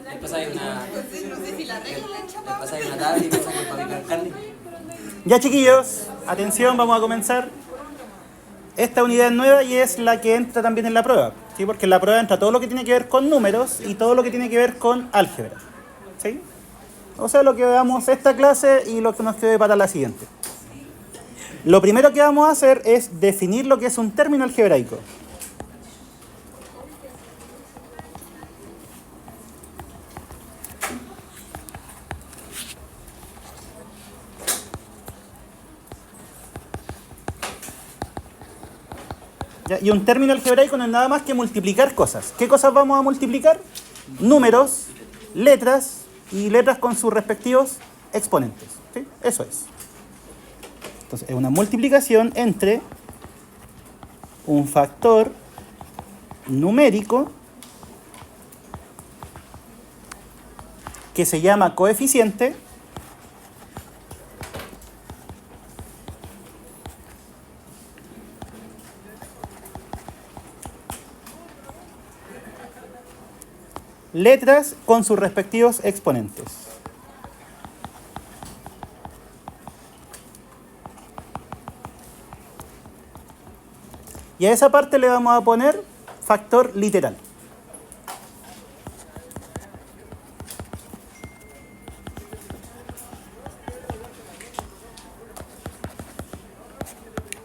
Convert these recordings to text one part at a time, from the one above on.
Después hay una tabla y empiezan a fabricar carne. Ya, chiquillos, atención, vamos a comenzar. Esta unidad es nueva y es la que entra también en la prueba, ¿sí? Porque en la prueba entra todo lo que tiene que ver con números y todo lo que tiene que ver con álgebra, ¿sí? O sea, lo que veamos esta clase y lo que nos quede para la siguiente. Lo primero que vamos a hacer es definir lo que es un término algebraico. ¿Ya? Y un término algebraico no es nada más que multiplicar cosas. ¿Qué cosas vamos a multiplicar? Números, letras y letras con sus respectivos exponentes, ¿sí? Eso es. Entonces, es una multiplicación entre un factor numérico que se llama coeficiente letras con sus respectivos exponentes. Y a esa parte le vamos a poner factor literal.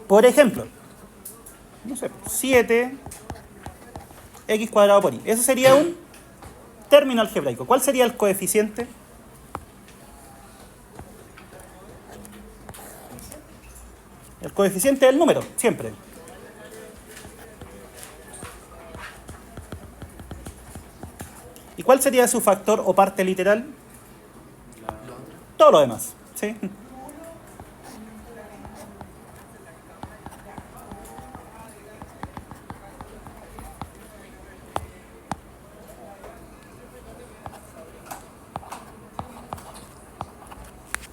Por ejemplo, no sé, 7 x cuadrado por y. Eso sería un término algebraico. ¿Cuál sería el coeficiente? El coeficiente del número, siempre. ¿Y cuál sería su factor o parte literal? Todo lo demás, ¿sí?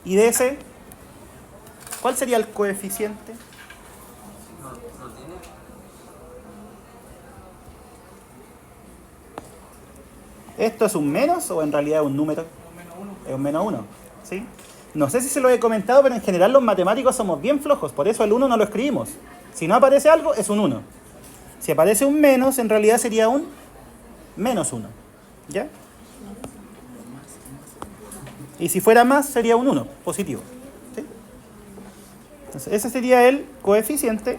¿Y de ese? ¿Cuál sería el coeficiente? ¿Esto es un menos o en realidad es un número? Es un menos 1, ¿sí? No sé si se lo he comentado, pero en general los matemáticos somos bien flojos, por eso el 1 no lo escribimos. Si no aparece algo, es un 1. Si aparece un menos, en realidad sería un menos 1, ¿ya? Y si fuera más, sería un 1, positivo, ¿sí? Entonces, ese sería el coeficiente.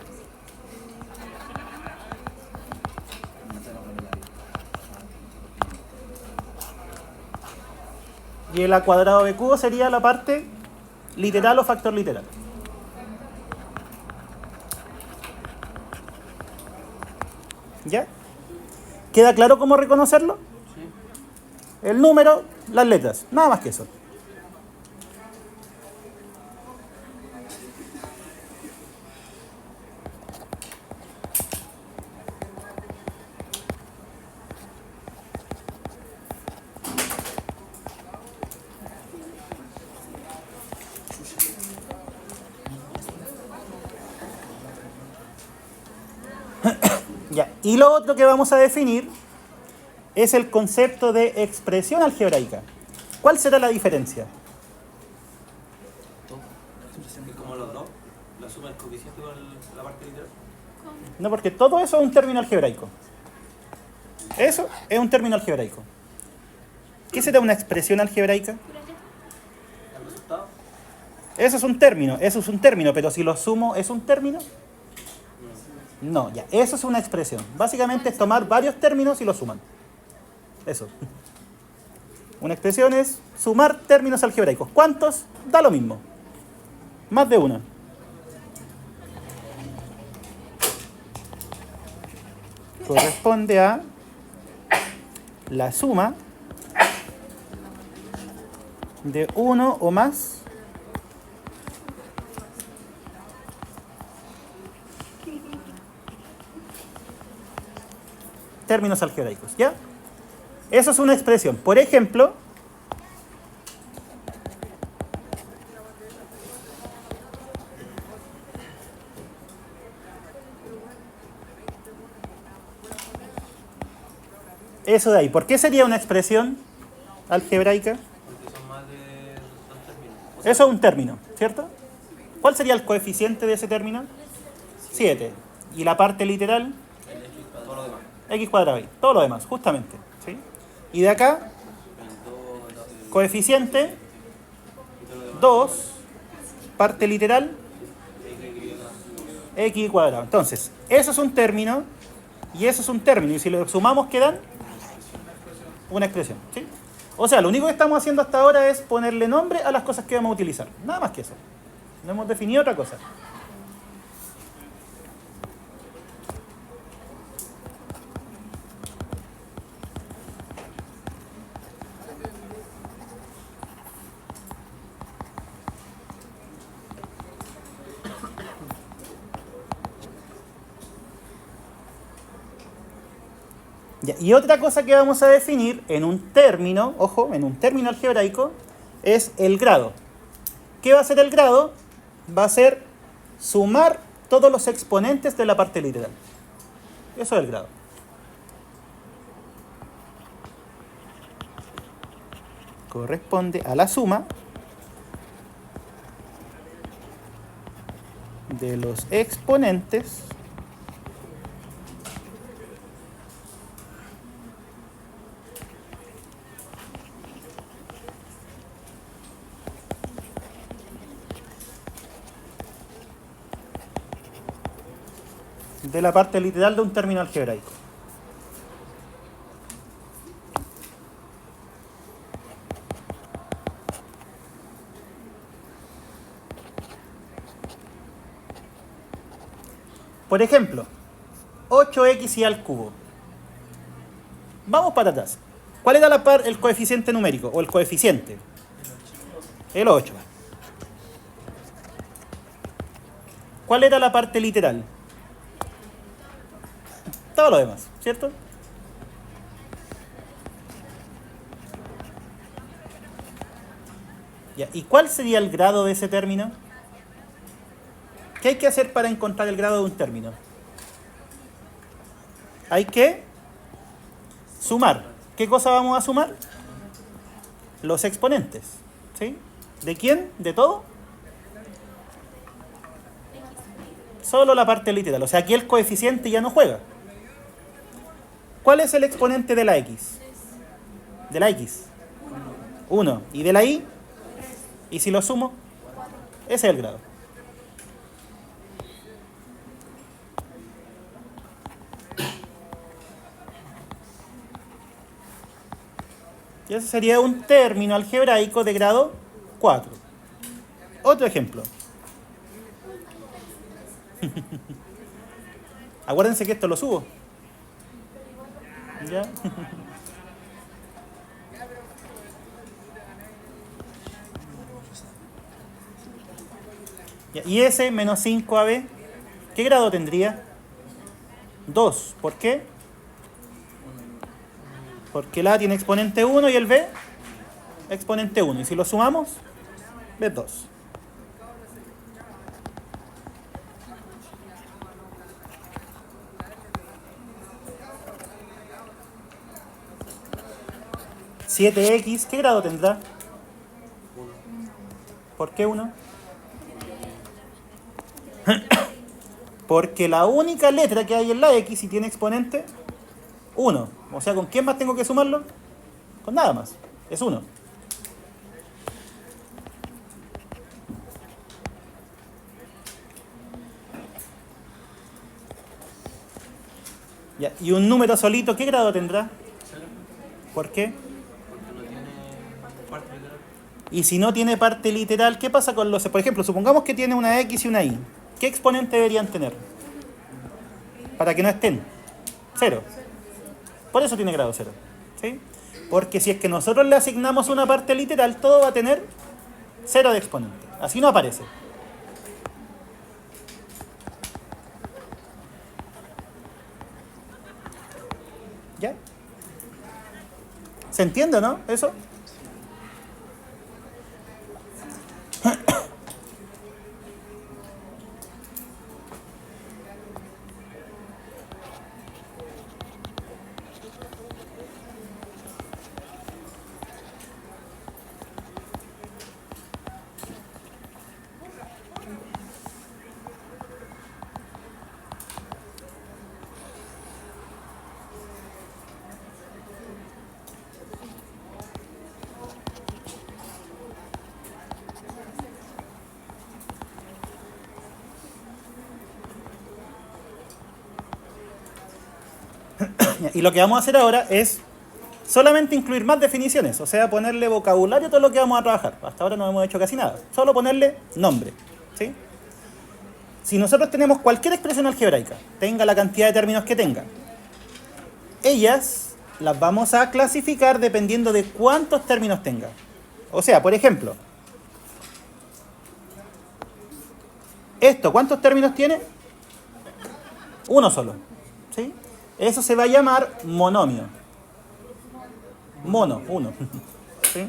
Y el a cuadrado de cubo sería la parte literal o factor literal. ¿Ya? ¿Queda claro cómo reconocerlo? Sí. El número, las letras, nada más que eso. Ya. Y lo otro que vamos a definir es el concepto de expresión algebraica. ¿Cuál será la diferencia? Es como los dos, la suma del coeficiente con la parte literal. No, porque todo eso es un término algebraico. Eso es un término algebraico. ¿Qué será una expresión algebraica? ¿El resultado? Eso es un término, pero si lo sumo, ¿es un término? No, ya, eso es una expresión. Básicamente es tomar varios términos y los suman. Eso. Una expresión es sumar términos algebraicos. ¿Cuántos? Da lo mismo. Más de uno. Corresponde a la suma de uno o más términos algebraicos, ¿ya? Eso es una expresión. Por ejemplo, eso de ahí. ¿Por qué sería una expresión? algebraica? Porque son más de dos términos. O Eso es un término, ¿cierto? ¿Cuál sería el coeficiente de ese término? 7. ¿Y la parte literal? el X para todo lo demás. X cuadrado y todo lo demás, justamente. ¿Sí? Y de acá, El 2, el coeficiente y todo lo demás. 2, parte literal, X, X cuadrado. Entonces, eso es un término y eso es un término. Y si lo sumamos, quedan una expresión. ¿Sí? O sea, lo único que estamos haciendo hasta ahora es ponerle nombre a las cosas que vamos a utilizar. Nada más que eso. No hemos definido otra cosa. Ya, y otra cosa que vamos a definir en un término, ojo, en un término algebraico, es el grado. ¿Qué va a ser el grado? Va a ser sumar todos los exponentes de la parte literal. Eso es el grado. Corresponde a la suma de los exponentes de la parte literal de un término algebraico. Por ejemplo, 8x al cubo. Vamos para atrás. ¿Cuál era el coeficiente numérico o el coeficiente? El 8. ¿Cuál era la parte literal? Todo lo demás, ¿cierto? Ya, ¿y cuál sería el grado de ese término? ¿Qué hay que hacer para encontrar el grado de un término? Hay que sumar. ¿Qué cosa vamos a sumar? Los exponentes. ¿Sí? ¿De quién? ¿De todo? Solo la parte literal. O sea, aquí el coeficiente ya no juega. ¿Cuál es el exponente de la x? De la x. 1. ¿Y de la y? ¿Y si lo sumo? Ese es el grado. Y ese sería un término algebraico de grado 4. Otro ejemplo. Acuérdense que esto lo subo. ¿Ya? Ya, y ese menos 5ab, ¿qué grado tendría? 2. ¿Por qué? Porque el a tiene exponente 1 y el b exponente 1. Y si lo sumamos, es 2. ¿7x qué grado tendrá? 1. ¿Por qué 1? Porque la única letra que hay en la x y tiene exponente 1. O sea, ¿con quién más tengo que sumarlo? Con nada más. Es 1. Ya, ¿y un número solito qué grado tendrá? 0. ¿Por qué? Porque no tiene parte literal. Y si no tiene parte literal, ¿qué pasa con los... Por ejemplo, supongamos que tiene una x y una y. ¿Qué exponente deberían tener? Para que no estén. 0. Por eso tiene grado 0. ¿Sí? Porque si es que nosotros le asignamos una parte literal, todo va a tener 0 de exponente. Así no aparece. ¿Ya? ¿Se entiende, no? Eso. Y lo que vamos a hacer ahora es solamente incluir más definiciones, o sea, ponerle vocabulario a todo lo que vamos a trabajar. Hasta ahora no hemos hecho casi nada, solo ponerle nombre, ¿sí? Si nosotros tenemos cualquier expresión algebraica, tenga la cantidad de términos que tenga, ellas las vamos a clasificar dependiendo de cuántos términos tenga. O sea, por ejemplo, esto, ¿cuántos términos tiene? Uno solo, ¿sí? Eso se va a llamar monomio. Mono, uno. ¿Sí?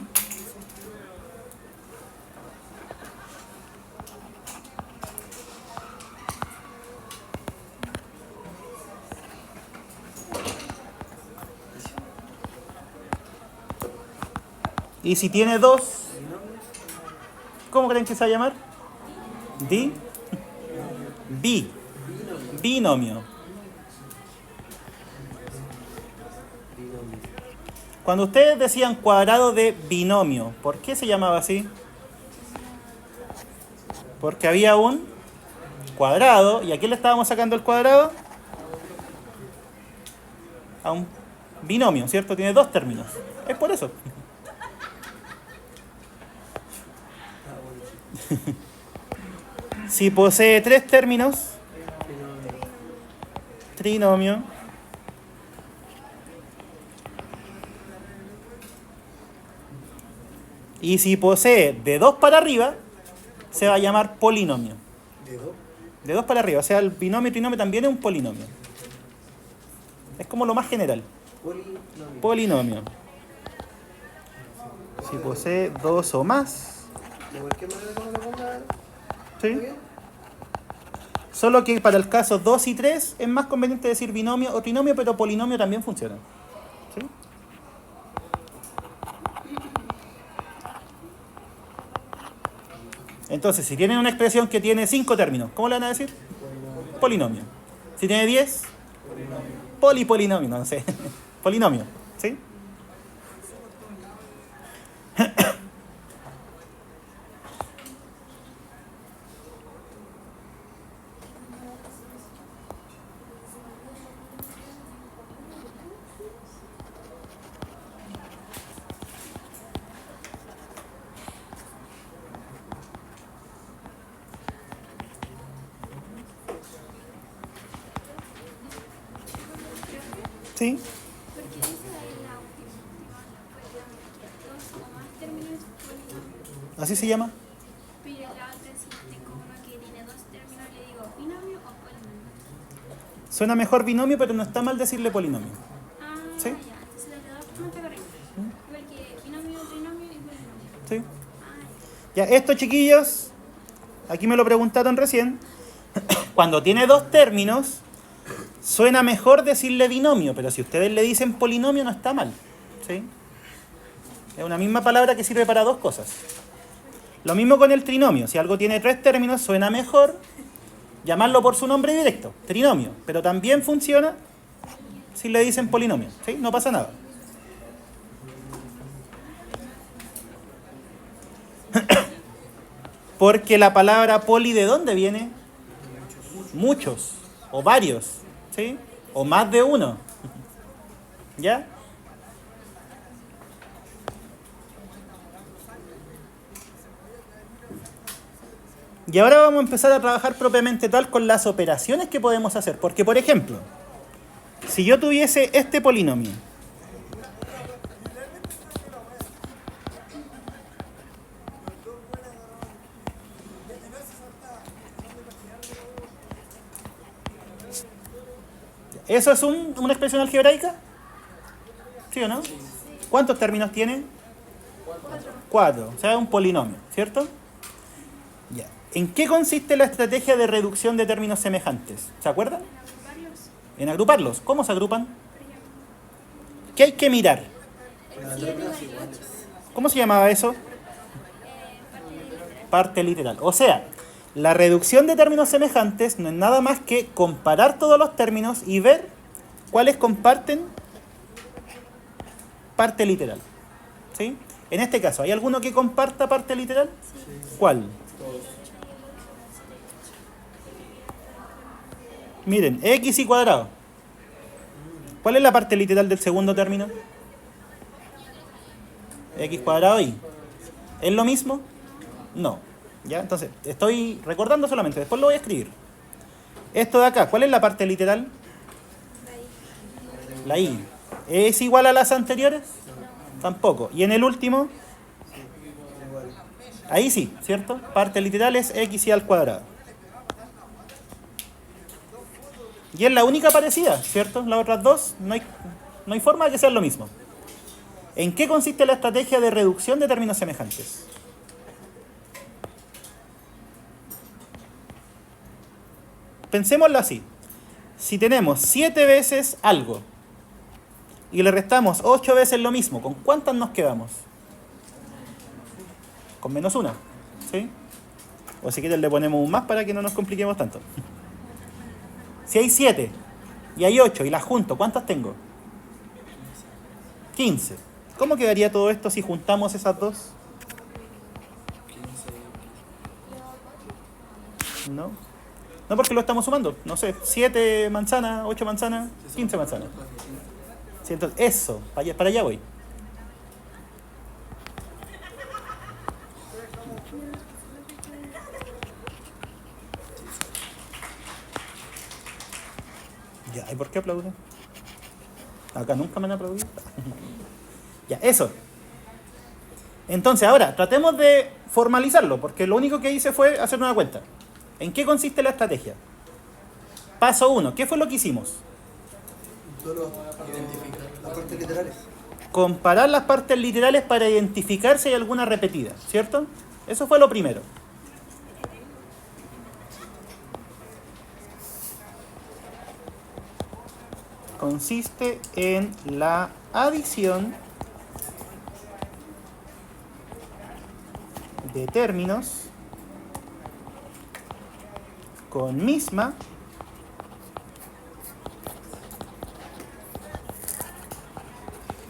Y si tiene dos, ¿cómo creen que se va a llamar? Binomio. Cuando ustedes decían cuadrado de binomio, ¿por qué se llamaba así? Porque había un cuadrado, ¿y a quién le estábamos sacando el cuadrado? A un binomio, ¿cierto? Tiene dos términos. Es por eso. Si posee tres términos, trinomio. Y si posee de 2 para arriba, se va a llamar polinomio. De 2 para arriba, o sea, el binomio trinomio también es un polinomio. Es como lo más general. Polinomio. Si posee 2 o más. ¿De cualquier manera como lo ponga? ¿Sí? Solo que para el caso 2 y 3 es más conveniente decir binomio o trinomio, pero polinomio también funciona. ¿Sí? Entonces, si tienen una expresión que tiene 5 términos, ¿cómo le van a decir? Polinomio. Si tiene 10, polinomio, no sé. Polinomio, ¿sí? ¿Sí? Porque esa es la última, dos o más términos polinomio. ¿Así se llama? Pero la otra, si tengo uno que tiene dos términos, le digo binomio o polinomio. Suena mejor binomio, pero no está mal decirle polinomio. Ah, ¿Sí? ya, entonces las dos no está correcto. Igual que binomio, trinomio y polinomio. ¿Sí? Ah, Ya, esto, chiquillos, aquí me lo preguntaron recién. Cuando tiene 2 términos, suena mejor decirle binomio, pero si ustedes le dicen polinomio no está mal. ¿Sí? Es una misma palabra que sirve para 2 cosas. Lo mismo con el trinomio. Si algo tiene 3 términos, suena mejor llamarlo por su nombre directo, trinomio. Pero también funciona si le dicen polinomio. ¿Sí? No pasa nada. Porque la palabra poli, ¿de dónde viene? Muchos o varios. ¿Sí? O más de uno. ¿Ya? Y ahora vamos a empezar a trabajar propiamente tal con las operaciones que podemos hacer. Porque, por ejemplo, si yo tuviese este polinomio, ¿eso es una expresión algebraica? ¿Sí o no? ¿Cuántos términos tiene? 4. O sea, es un polinomio, ¿cierto? Ya. ¿En qué consiste la estrategia de reducción de términos semejantes? ¿Se acuerdan? varios. En agruparlos. ¿Cómo se agrupan? ¿Qué hay que mirar? El 7 igual el 8. ¿Cómo se llamaba eso? Parte literal. O sea, la reducción de términos semejantes no es nada más que comparar todos los términos y ver cuáles comparten parte literal. ¿Sí? En este caso, ¿hay alguno que comparta parte literal? ¿Cuál? Miren, x y cuadrado. ¿Cuál es la parte literal del segundo término? X cuadrado y. ¿Es lo mismo? No. ¿Ya? Entonces, estoy recordando solamente, después lo voy a escribir. Esto de acá, ¿cuál es la parte literal? La y. ¿Es igual a las anteriores? Tampoco. ¿Y en el último? Ahí sí, ¿cierto? Parte literal es x y al cuadrado. Y es la única parecida, ¿cierto? Las otras dos no hay forma de que sean lo mismo. ¿En qué consiste la estrategia de reducción de términos semejantes? Pensémoslo así. Si tenemos 7 veces algo y le restamos 8 veces lo mismo, ¿con cuántas nos quedamos? Con menos una, ¿sí? O si quieres le ponemos un más para que no nos compliquemos tanto. Si hay 7 y hay 8 y las junto, ¿cuántas tengo? 15. ¿Cómo quedaría todo esto si juntamos esas dos? 15. No. No, porque lo estamos sumando. No sé, 7 manzanas, 8 manzanas, 15 manzanas. Sí, entonces, eso, para allá voy. Ya, ¿y por qué aplauden? Acá nunca me han aplaudido. Ya, eso. Entonces, ahora, tratemos de formalizarlo, porque lo único que hice fue hacer una cuenta. ¿En qué consiste la estrategia? Paso 1. ¿Qué fue lo que hicimos? Solo identificar las partes literales. Comparar las partes literales para identificar si hay alguna repetida, ¿cierto? Eso fue lo primero. Consiste en la adición de términos con misma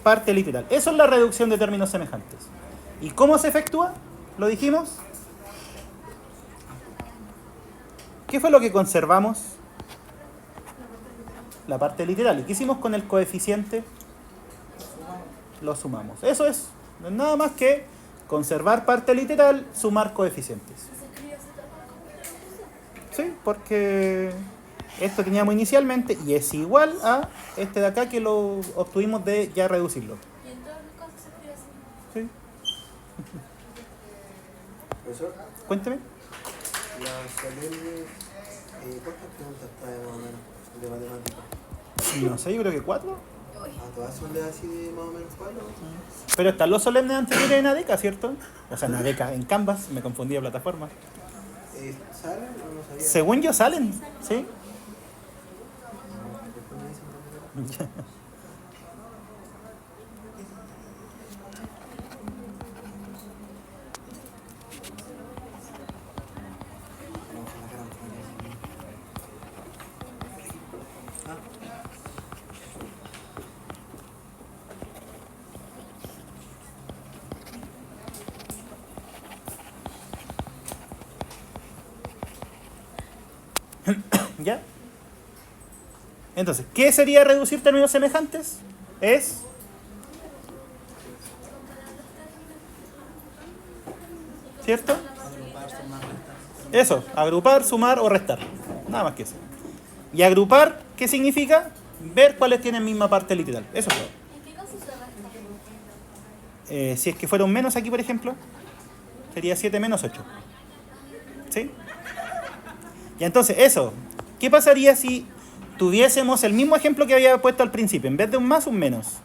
parte literal. Eso es la reducción de términos semejantes. ¿Y cómo se efectúa? ¿Lo dijimos? ¿Qué fue lo que conservamos? La parte literal. ¿Y qué hicimos con el coeficiente? Lo sumamos. Eso es. No es nada más que conservar parte literal, sumar coeficientes. Sí, porque esto teníamos inicialmente y es igual a este de acá que lo obtuvimos de ya reducirlo. Y en todos los casos se escribe así. Sí. Profesor, Cuénteme. la solemne, ¿cuántas preguntas trae más o menos de matemáticas? No sé, yo creo que 4. ¿A todas son de así de más o menos 4? Pero están los solemnes anteriores en ADECA, ¿cierto? O sea, en ADECA, en Canvas, me confundí de plataforma. ¿Salen o no sabía? Según yo salen, ¿sí? Después me dicen por qué. Vamos a sacar un poquito. ¿Ya? Entonces, ¿qué sería reducir términos semejantes? Es... ¿cierto? Eso, agrupar, sumar o restar. Nada más que eso. Y agrupar, ¿qué significa? Ver cuáles tienen misma parte literal. Eso es todo. ¿En qué caso se resta? Si es que fuera un menos aquí, por ejemplo, sería 7 menos 8. ¿Sí? Y entonces, eso. ¿Qué pasaría si tuviésemos el mismo ejemplo que había puesto al principio? En vez de un más, un menos.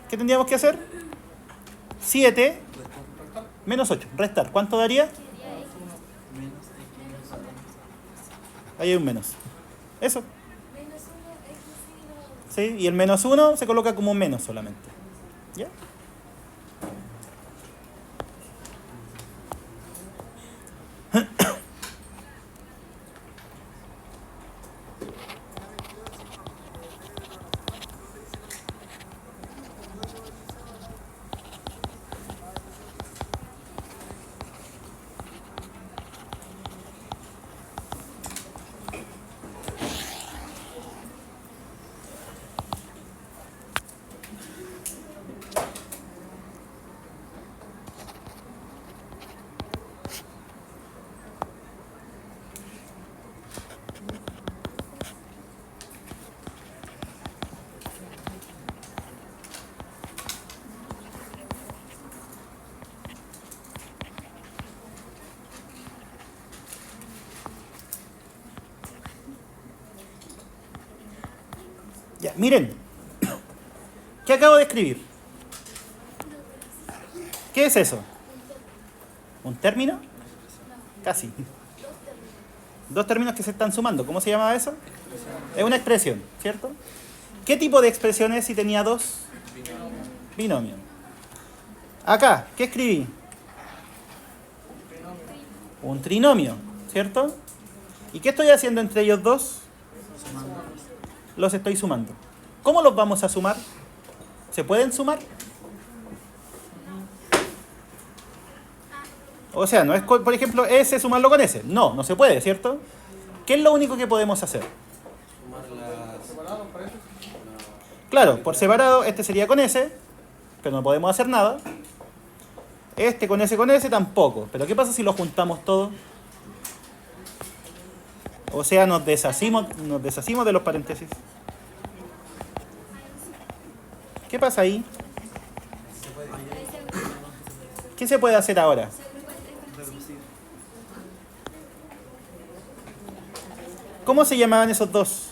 ¿Qué tendríamos que hacer? 7 menos 8. Restar. ¿Cuánto daría? Ahí hay un menos. Eso. Menos 1, x y ¿Sí? Y el menos 1 se coloca como un menos solamente. ¿Ya? Miren, ¿qué acabo de escribir? ¿Qué es eso? ¿Un término? Casi. Dos términos que se están sumando. ¿Cómo se llamaba eso? Es una expresión, ¿cierto? ¿Qué tipo de expresión es si tenía dos? Binomio. Acá, ¿qué escribí? Un trinomio, ¿cierto? ¿Y qué estoy haciendo entre ellos dos? Los estoy sumando. ¿Cómo los vamos a sumar? ¿Se pueden sumar? O sea, no es, por ejemplo, S sumarlo con S. No, no se puede, ¿cierto? ¿Qué es lo único que podemos hacer? Claro, por separado, este sería con S, pero no podemos hacer nada. Este con S tampoco. Pero ¿qué pasa si lo juntamos todo? O sea, nos deshacimos de los paréntesis. ¿Qué pasa ahí? ¿Qué se puede hacer ahora? ¿Cómo se llamaban esos dos?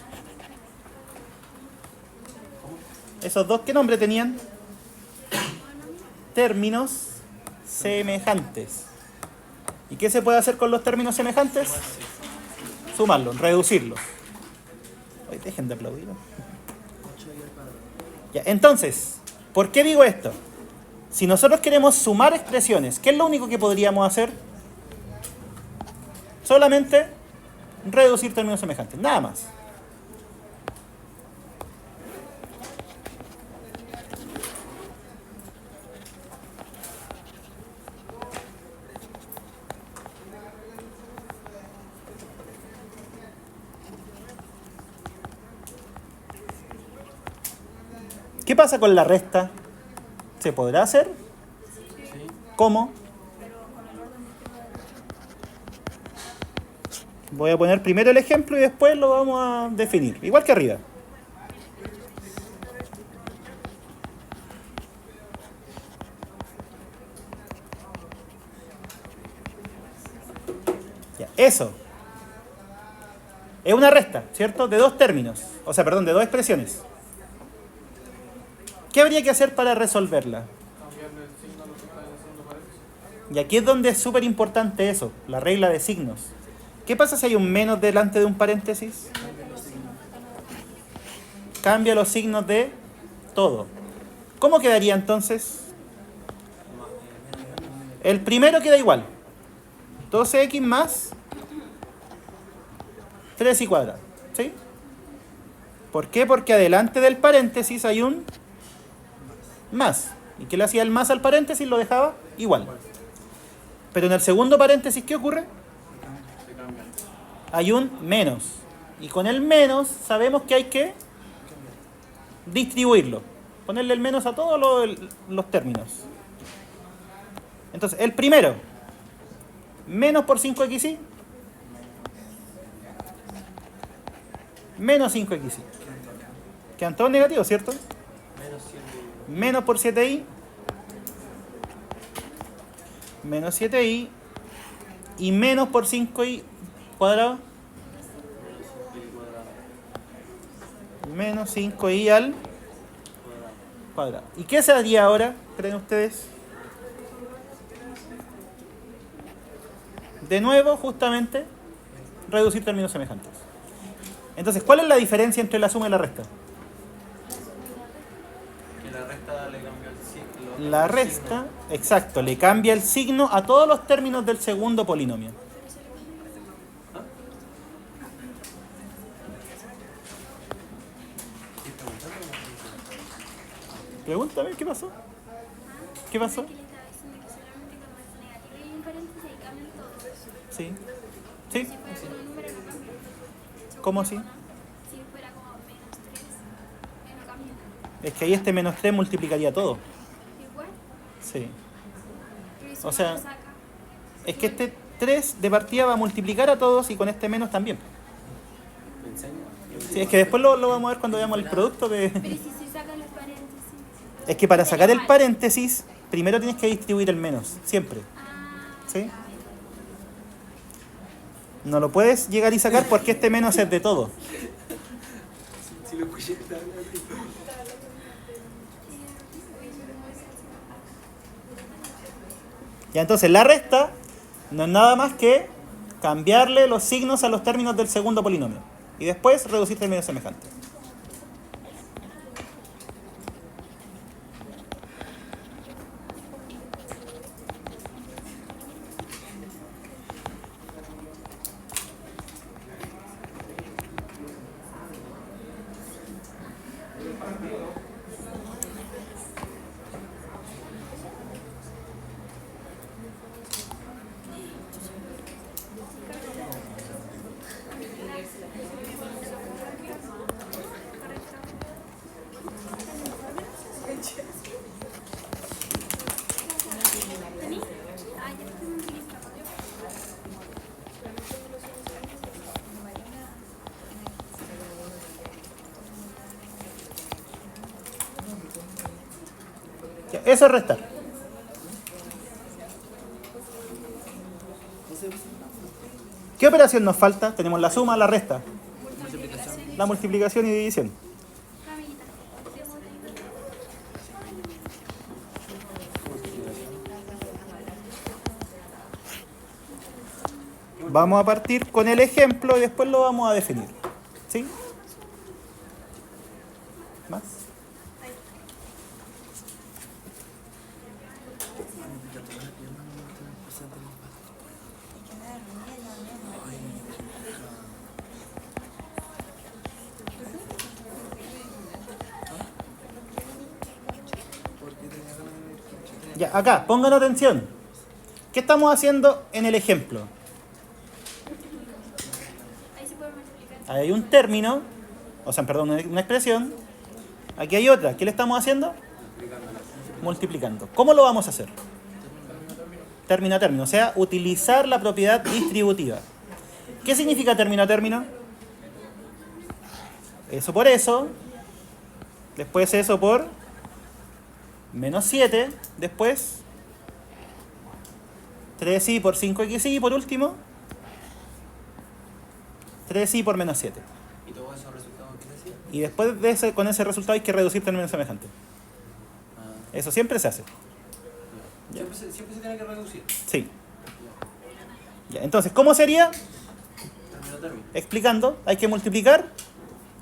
¿Esos dos qué nombre tenían? Términos semejantes. ¿Y qué se puede hacer con los términos semejantes? Sumarlos, reducirlos. Ay, dejen de aplaudir. Ya, entonces, ¿por qué digo esto? Si nosotros queremos sumar expresiones, ¿qué es lo único que podríamos hacer? Solamente reducir términos semejantes, nada más. ¿Qué pasa con la resta? ¿Se podrá hacer? ¿Cómo? Voy a poner primero el ejemplo y después lo vamos a definir. Igual que arriba. Ya, eso. Es una resta, ¿cierto? De dos términos. O sea, perdón, de dos expresiones. ¿Qué habría que hacer para resolverla? Y aquí es donde es súper importante eso, la regla de signos. ¿Qué pasa si hay un menos delante de un paréntesis? Cambia los signos de todo. ¿Cómo quedaría entonces? El primero queda igual. 12x más 3y cuadrado. ¿Sí? ¿Por qué? Porque adelante del paréntesis hay un más. ¿Y qué le hacía el más al paréntesis? Lo dejaba igual. Pero en el segundo paréntesis, ¿qué ocurre? Hay un menos. Y con el menos sabemos que hay que distribuirlo. Ponerle el menos a todos los términos. Entonces, el primero. Menos por 5xy. Menos 5xy. Quedan todos negativos, ¿cierto? Menos por 7y. Menos 7y. Y menos por 5y cuadrado. Menos 5y al cuadrado. ¿Y qué se haría ahora, creen ustedes? De nuevo, justamente, reducir términos semejantes. Entonces, ¿cuál es la diferencia entre la suma y la resta? Que la resta le cambió el signo. La resta, exacto, le cambia el signo a todos los términos del segundo polinomio. Pregúntame, ¿qué pasó? ¿Qué pasó? Que le estaba diciendo que solamente cuando es negativo y un paréntesis ahí cambian todos. Sí. ¿Sí? Si fuera solo un número no cambia. ¿Cómo así? Si fuera como menos 3, no cambia nada. Es que ahí este menos 3 multiplicaría todo. Igual, Sí. pero si O uno sea, lo saca, es que este 3 de partida va a multiplicar a todos y con este menos también. ¿Te enseño? Sí, es que después lo vamos a ver cuando veamos el producto de... pero si se sacan los paréntesis. Es que para sacar el paréntesis, primero tienes que distribuir el menos, siempre. ¿Sí? No lo puedes llegar y sacar porque este menos es de todo. Si Si lo escuché, está hablando. Ya, entonces la resta no es nada más que cambiarle los signos a los términos del segundo polinomio. Y después reducir términos semejantes. Ya, eso es restar. ¿Qué operación nos falta? Tenemos la suma, la resta, la multiplicación y división. Vamos a partir con el ejemplo y después lo vamos a definir. ¿Sí? ¿Más? Ya, acá, pongan atención. ¿Qué estamos haciendo en el ejemplo? Ahí se puede multiplicar. Ahí hay un término, o sea, perdón, una expresión. Aquí hay otra. ¿Qué le estamos haciendo? Multiplicando. ¿Cómo lo vamos a hacer? Término a término, o sea, utilizar la propiedad distributiva. ¿Qué significa término a término? Eso por eso, después eso por menos 7, después 3i por 5xi y por último 3i por menos 7. ¿Y todos esos resultados qué decía? Y después de ese, con ese resultado hay que reducir términos semejantes. Eso siempre se hace. Siempre se tiene que reducir. Sí. Ya, entonces, ¿cómo sería? Término a término. Explicando, hay que multiplicar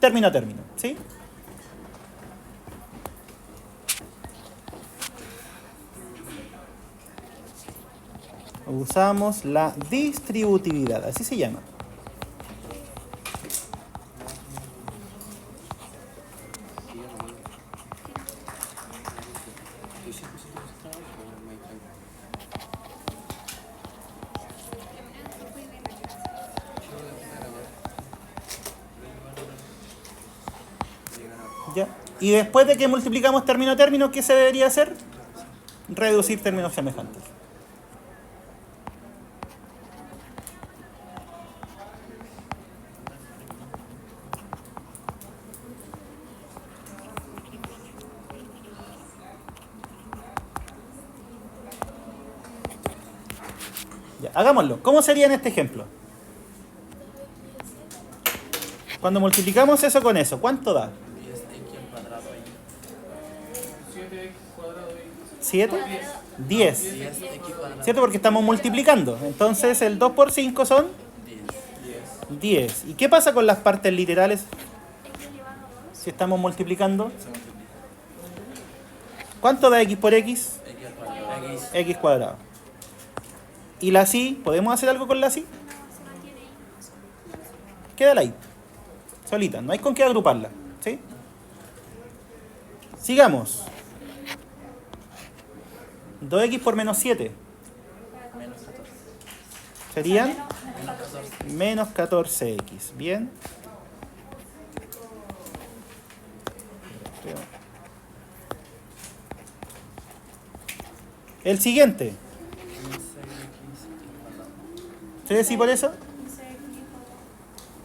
término a término, ¿sí? Usamos la distributividad, así se llama. Ya. Y después de que multiplicamos término a término, ¿qué se debería hacer? Reducir términos semejantes. Ya, hagámoslo. ¿Cómo sería en este ejemplo? Cuando multiplicamos eso con eso, ¿cuánto da? 7, 10. ¿Cierto? Porque estamos multiplicando. Entonces el 2 por 5 son 10. ¿Y qué pasa con las partes literales? Si estamos multiplicando. ¿Cuánto da x por x? X cuadrado. ¿Y la y? ¿Podemos hacer algo con la y? Queda la y. Solita. No hay con qué agruparla. ¿Sí? Sigamos. 2x por menos 7. Serían menos 14x. Bien. El siguiente. 3 y por eso.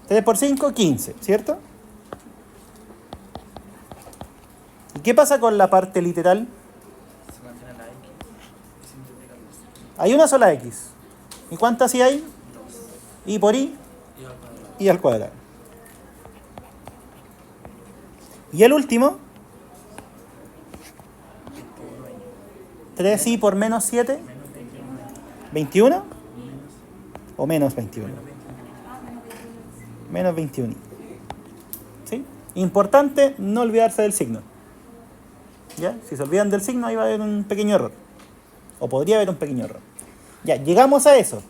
3 por 5, 15, ¿cierto? ¿Y qué pasa con la parte literal? Hay una sola x. ¿Y cuántas y hay? Y por y al cuadrado. Y el último, 3i por menos 7, 21 o menos 21. Menos 21. ¿Sí? Importante no olvidarse del signo. ¿Ya? Si se olvidan del signo, ahí va a haber un pequeño error. O podría haber un pequeño error. Ya, llegamos a eso.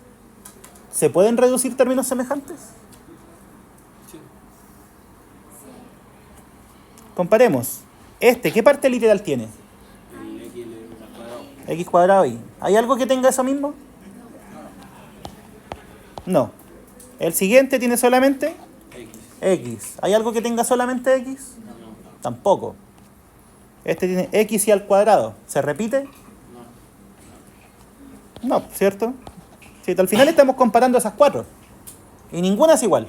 ¿Se pueden reducir términos semejantes? Sí. Comparemos. ¿Qué parte literal tiene? El X al cuadrado. X cuadrado y. ¿Hay algo que tenga eso mismo? No. El siguiente tiene solamente X. X. ¿Hay algo que tenga solamente X? No. Tampoco. Este tiene X y al cuadrado. ¿Se repite? No. No, ¿cierto? Sí, al final estamos comparando esas cuatro. Y ninguna es igual.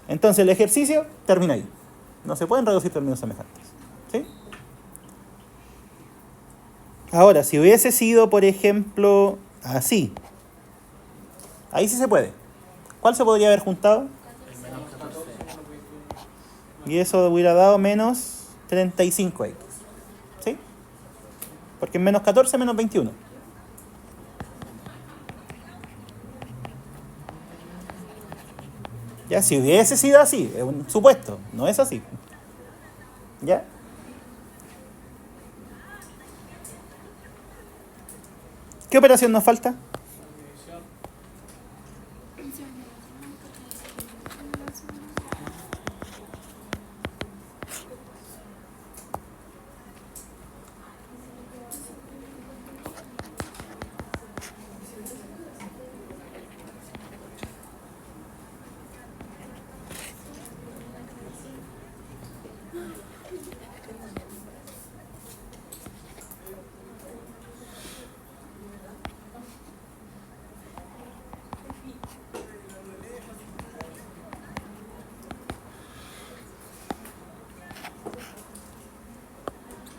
Entonces el ejercicio termina ahí. No se pueden reducir términos semejantes. ¿Sí? Ahora, si hubiese sido, por ejemplo, así. Ahí sí se puede. ¿Cuál se podría haber juntado? Y eso hubiera dado menos 35x. ¿Sí? Porque en menos 14 menos 21. Ya, si hubiese sido así, es un supuesto, no es así. ¿Ya? ¿Qué operación nos falta?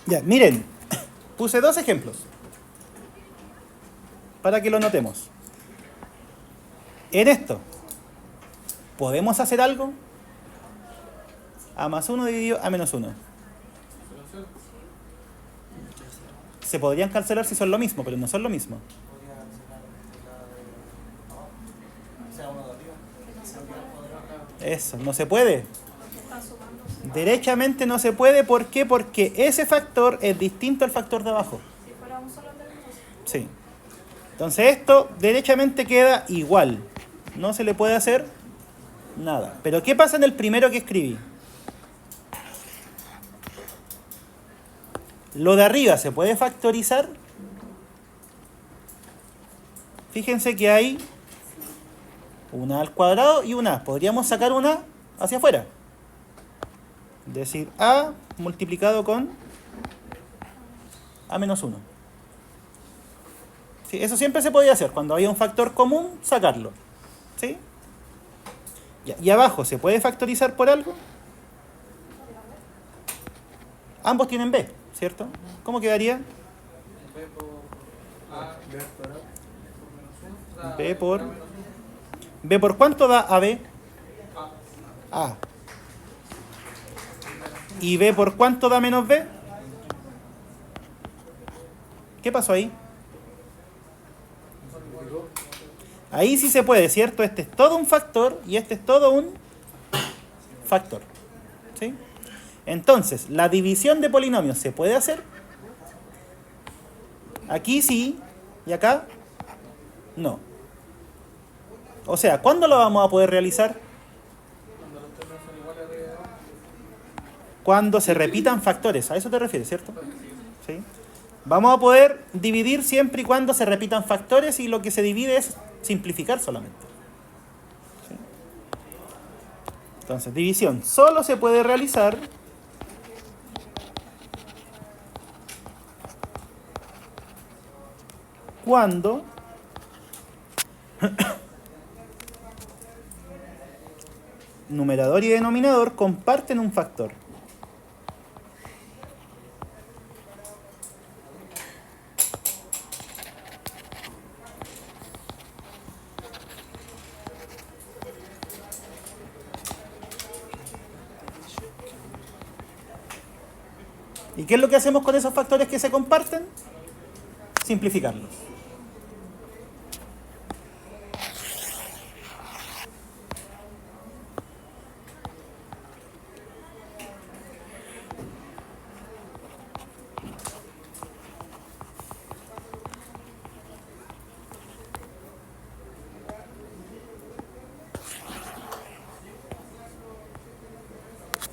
Ya, miren, puse dos ejemplos para que lo notemos. En esto, ¿podemos hacer algo? A más 1 dividido a menos 1. Se podrían cancelar si son lo mismo, pero no son lo mismo. Eso, no se puede. Derechamente no se puede, ¿por qué? Porque ese factor es distinto al factor de abajo. Sí. Entonces esto derechamente queda igual. No se le puede hacer nada. Pero ¿qué pasa en el primero que escribí? Lo de arriba se puede factorizar. Fíjense que hay una al cuadrado y una. Podríamos sacar una hacia afuera. Decir A multiplicado con A menos 1. ¿Sí? Eso siempre se podía hacer. Cuando había un factor común, sacarlo. ¿Sí? Y abajo, ¿se puede factorizar por algo? Ambos tienen B, ¿cierto? ¿Cómo quedaría? B por ¿cuánto da AB? A. ¿Y B por cuánto da menos B? ¿Qué pasó ahí? Ahí sí se puede, ¿cierto? Este es todo un factor y este es todo un factor. ¿Sí? Entonces, ¿la división de polinomios se puede hacer? Aquí sí, y acá no. O sea, ¿cuándo lo vamos a poder realizar? Cuando se repitan factores. A eso te refieres, ¿cierto? ¿Sí? Vamos a poder dividir siempre y cuando se repitan factores y lo que se divide es simplificar solamente. ¿Sí? Entonces, división solo se puede realizar cuando numerador y denominador comparten un factor. ¿Y qué es lo que hacemos con esos factores que se comparten? Simplificarlos.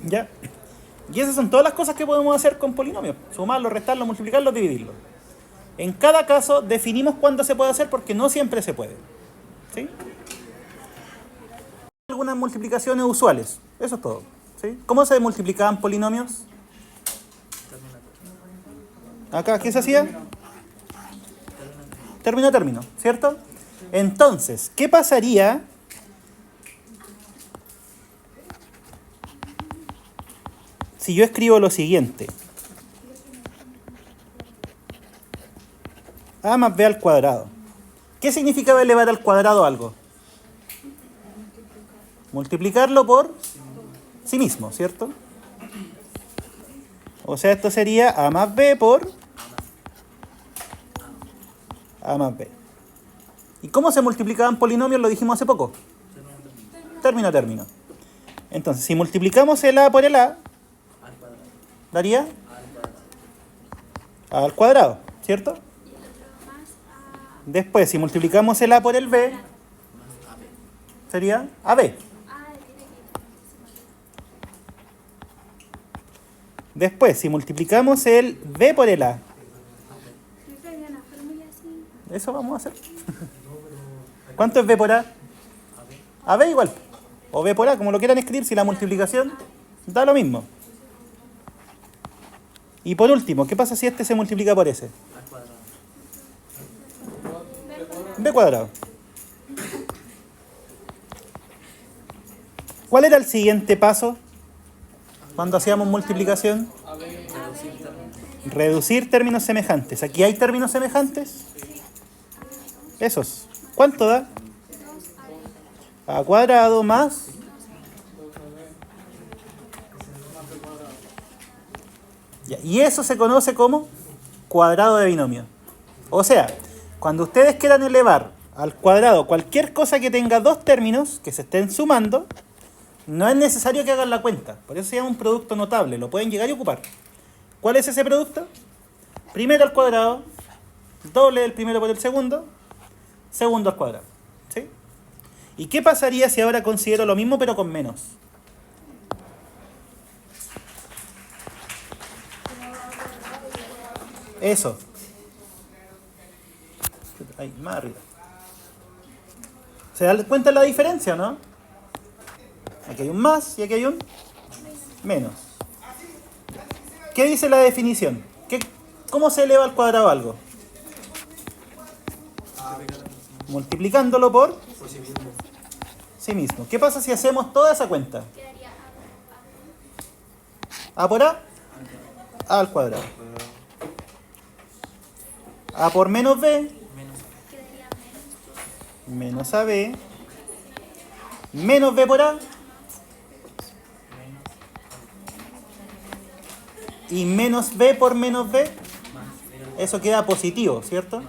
¿Ya? Y esas son todas las cosas que podemos hacer con polinomios. Sumarlo, restarlo, multiplicarlo, dividirlo. En cada caso definimos cuándo se puede hacer porque no siempre se puede. ¿Sí? Algunas multiplicaciones usuales. Eso es todo. ¿Sí? ¿Cómo se multiplicaban polinomios? Acá, ¿qué se hacía? Término a término, ¿cierto? Entonces, ¿qué pasaría si yo escribo lo siguiente? A más B al cuadrado. ¿Qué significaba elevar al cuadrado algo? Multiplicarlo por sí mismo, ¿cierto? O sea, esto sería A más B por A más B. ¿Y cómo se multiplicaban polinomios? Lo dijimos hace poco. Término a término. Entonces, si multiplicamos el A por el A, daría A al cuadrado, ¿cierto? Después, si multiplicamos el A por el B, sería AB. Después, si multiplicamos el B por el A, eso vamos a hacer. ¿Cuánto es B por A? AB igual. O B por A, como lo quieran escribir, si la multiplicación da lo mismo. Y por último, ¿qué pasa si este se multiplica por ese? B cuadrado. ¿Cuál era el siguiente paso cuando hacíamos multiplicación? Reducir términos semejantes. ¿Aquí hay términos semejantes? Esos. ¿Cuánto da? A cuadrado más... Ya, y eso se conoce como cuadrado de binomio. O sea, cuando ustedes quieran elevar al cuadrado cualquier cosa que tenga dos términos que se estén sumando, no es necesario que hagan la cuenta. Por eso se llama un producto notable. Lo pueden llegar y ocupar. ¿Cuál es ese producto? Primero al cuadrado, doble del primero por el segundo, segundo al cuadrado. ¿Sí? ¿Y qué pasaría si ahora considero lo mismo pero con menos? Eso. Ahí, más arriba. ¿Se dan cuenta de la diferencia, no? Aquí hay un más y aquí hay un menos. ¿Qué dice la definición? ¿Cómo se eleva al cuadrado algo? Multiplicándolo por sí mismo. ¿Qué pasa si hacemos toda esa cuenta? A por A, A al cuadrado. A por menos B, menos AB, menos B por A, y menos B por menos B, eso queda positivo, ¿cierto?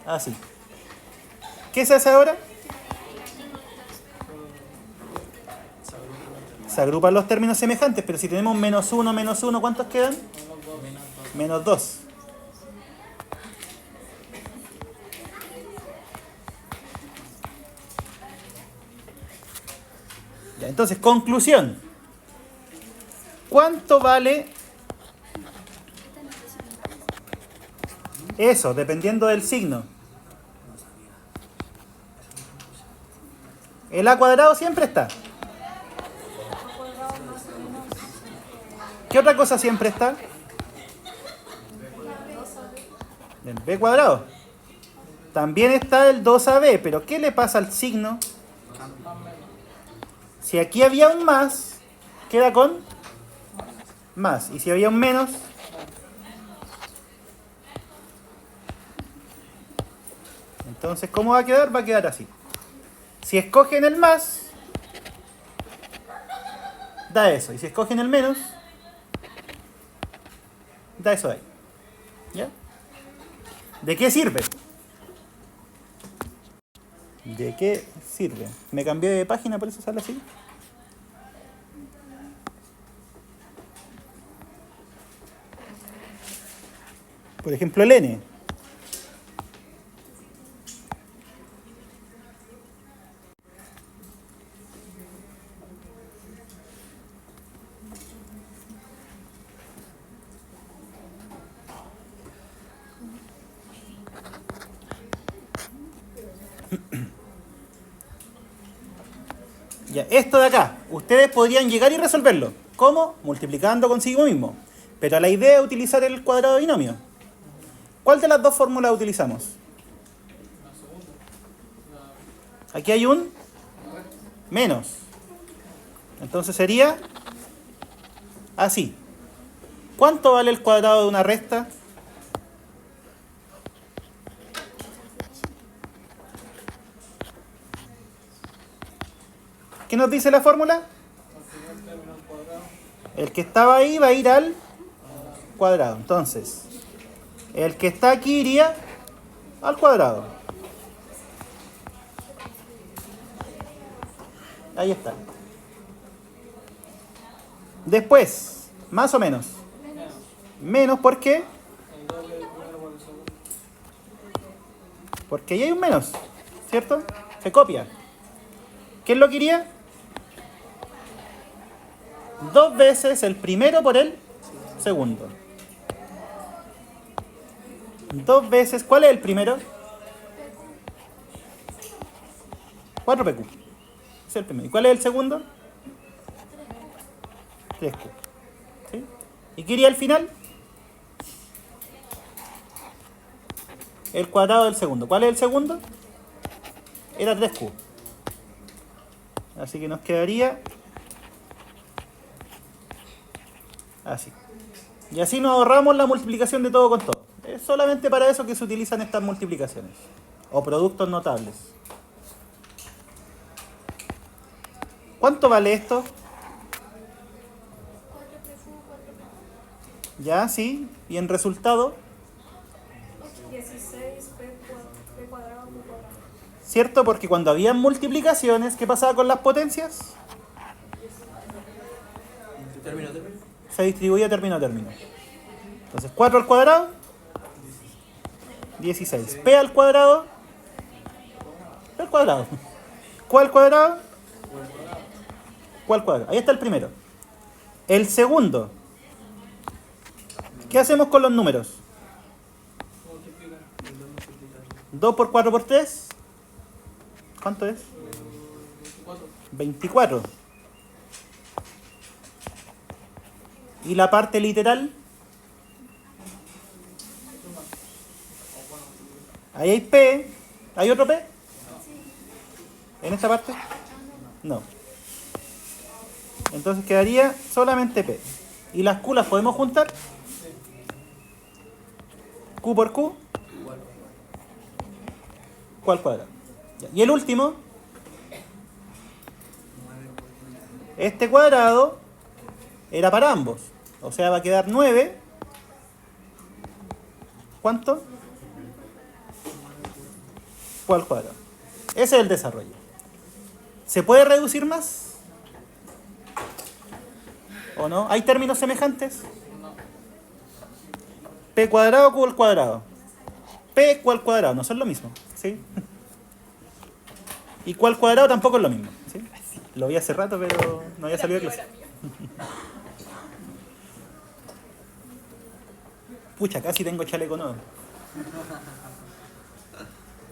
Así. ¿Qué se hace ahora? Se agrupan los términos semejantes, pero si tenemos menos 1, ¿cuántos quedan? Menos 2. Ya, entonces, conclusión. ¿Cuánto vale eso, dependiendo del signo? El A cuadrado siempre está. ¿Qué otra cosa siempre está? El B cuadrado. También está el 2AB, pero ¿qué le pasa al signo? Si aquí había un más, queda con más. Y si había un menos, entonces, ¿cómo va a quedar? Va a quedar así. Si escogen el más, da eso. Y si escogen el menos, da eso de ahí. ¿Ya? ¿De qué sirve? ¿De qué sirve? Me cambié de página, por eso sale así. Por ejemplo, el n. Ya, esto de acá, ustedes podrían llegar y resolverlo. ¿Cómo? Multiplicando consigo mismo. Pero la idea es utilizar el cuadrado de binomio. ¿Cuál de las dos fórmulas utilizamos? Aquí hay un menos. Entonces sería así. ¿Cuánto vale el cuadrado de una resta? ¿Qué nos dice la fórmula? El que estaba ahí va a ir al cuadrado. Entonces, el que está aquí iría al cuadrado. Ahí está. Después, más o menos. Menos, ¿por qué? Porque ahí hay un menos, ¿cierto? Se copia. ¿Quién lo quería? 2 veces el primero por el segundo. 2 veces, ¿cuál es el primero? 4pq. Es el primero. ¿Y cuál es el segundo? 3q. ¿Sí? ¿Y qué iría al final? El cuadrado del segundo. ¿Cuál es el segundo? Era 3q. Así que nos quedaría así. Y así nos ahorramos la multiplicación de todo con todo. Es solamente para eso que se utilizan estas multiplicaciones. O productos notables. ¿Cuánto vale esto? 4pq, 4pq. Ya, sí. Y en resultado, 16p cuadrado, q cuadrado. ¿cierto? Porque cuando había multiplicaciones, ¿qué pasaba con las potencias? Término. Se distribuía término a término. Entonces, 4 al cuadrado, 16. P al cuadrado, P al cuadrado. Q al cuadrado, Q al cuadrado. Ahí está el primero. El segundo. ¿Qué hacemos con los números? 2 por 4 por 3. ¿Cuánto es? 24. ¿Y la parte literal? Ahí hay P. ¿Hay otro P? ¿En esta parte? No. Entonces quedaría solamente P. ¿Y las Q las podemos juntar? Q por Q. Q al cuadrado. Y el último. Este cuadrado era para ambos. O sea, va a quedar 9. ¿Cuánto? Q al cuadrado. Ese es el desarrollo. ¿Se puede reducir más? ¿O no? ¿Hay términos semejantes? P cuadrado, Q al cuadrado. P, Q al cuadrado. No son lo mismo. ¿Sí? Y Q al cuadrado tampoco es lo mismo. ¿Sí? Lo vi hace rato, pero no había salido de clase. Pucha, casi tengo chaleco nuevo.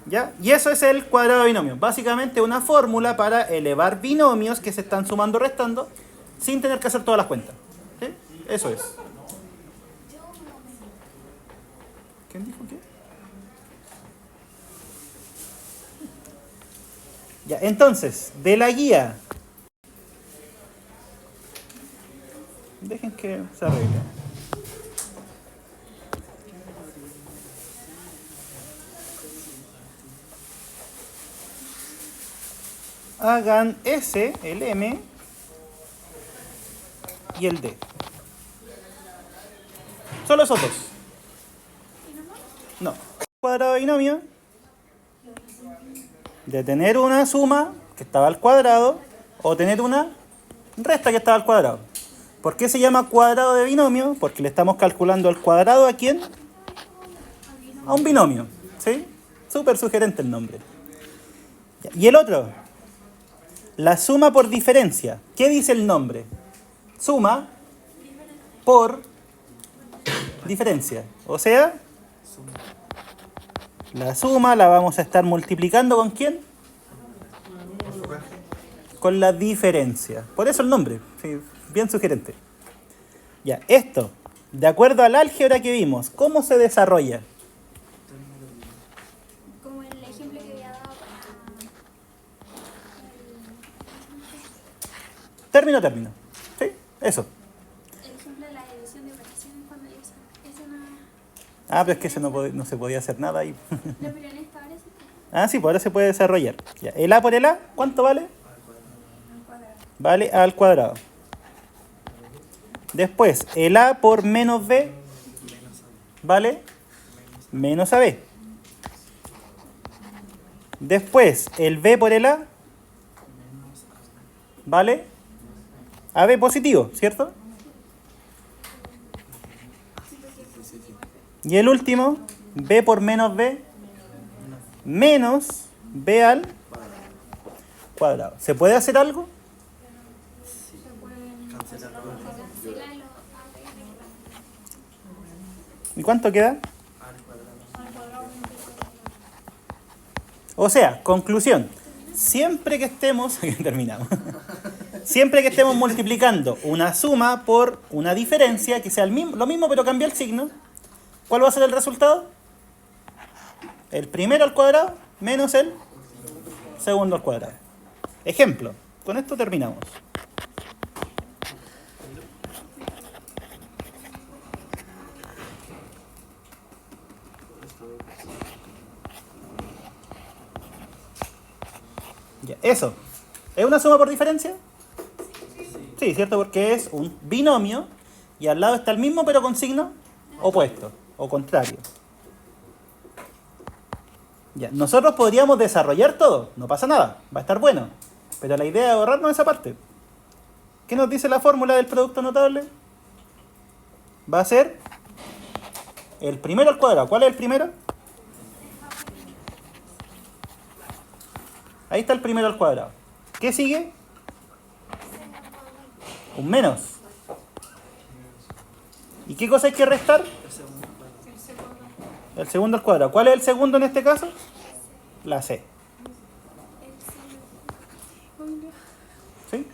¿Ya? Y eso es el cuadrado de binomio. Básicamente una fórmula para elevar binomios que se están sumando o restando sin tener que hacer todas las cuentas. ¿Sí? Eso es. ¿Quién dijo qué? Ya, entonces, de la guía. Dejen que se arregle. Hagan S, el M, y el D. Solo esos dos. No. Cuadrado de binomio de tener una suma que estaba al cuadrado o tener una resta que estaba al cuadrado. ¿Por qué se llama cuadrado de binomio? Porque le estamos calculando el cuadrado ¿a quién? A un binomio. ¿Sí? Súper sugerente el nombre. Y el otro, la suma por diferencia. ¿Qué dice el nombre? Suma por diferencia. O sea, la suma la vamos a estar multiplicando ¿con quién? Con la diferencia. Por eso el nombre. Sí, bien sugerente. Ya, esto, de acuerdo al álgebra que vimos, ¿cómo se desarrolla? Como el ejemplo que había dado para Término. ¿Sí? Eso. el ejemplo de la división de operaciones cuando yo es una... Ah, pero es que eso no se podía hacer nada ahí. No, pero en esta ahora sí. Ah, sí, pues ahora se puede desarrollar. Ya, el A por el A, ¿cuánto vale? Al cuadrado. Vale A al cuadrado. Después, el A por menos B vale menos AB. Después, el B por el A vale AB positivo, ¿cierto? Y el último, B por menos B menos B al cuadrado. ¿Se puede hacer algo? Se pueden cancelar los ¿Y cuánto queda? O sea, conclusión. Siempre que estemos... terminamos. Siempre que estemos multiplicando una suma por una diferencia, que sea lo mismo pero cambia el signo, ¿cuál va a ser el resultado? El primero al cuadrado menos el segundo al cuadrado. Ejemplo. Con esto terminamos. Ya, eso. ¿Es una suma por diferencia? Sí, ¿cierto? Porque es un binomio y al lado está el mismo pero con signo opuesto o contrario. Ya, nosotros podríamos desarrollar todo, no pasa nada, va a estar bueno. Pero la idea es ahorrarnos esa parte. ¿Qué nos dice la fórmula del producto notable? Va a ser el primero al cuadrado. ¿Cuál es el primero? Ahí está el primero al cuadrado. ¿Qué sigue? Un menos. ¿Y qué cosa hay que restar? El segundo al cuadrado. ¿Cuál es el segundo en este caso? La C. ¿Sí?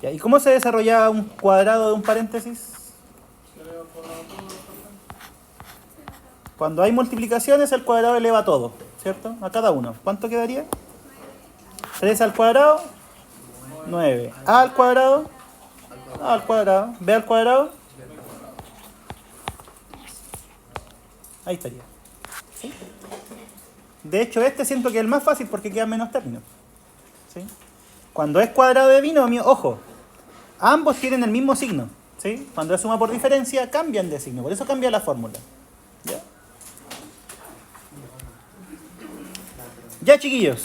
Ya, ¿y cómo se desarrolla un cuadrado de un paréntesis? Cuando hay multiplicaciones, el cuadrado eleva todo, ¿cierto? A cada uno. ¿Cuánto quedaría? 3 al cuadrado, 9. A al cuadrado, A al cuadrado, B al cuadrado. Ahí estaría. ¿Sí? De hecho, este siento que es el más fácil porque quedan menos términos. ¿Sí? Cuando es cuadrado de binomio, ojo, ambos tienen el mismo signo. ¿Sí? Cuando es suma por diferencia, cambian de signo. Por eso cambia la fórmula. ¿Ya? Ya, chiquillos.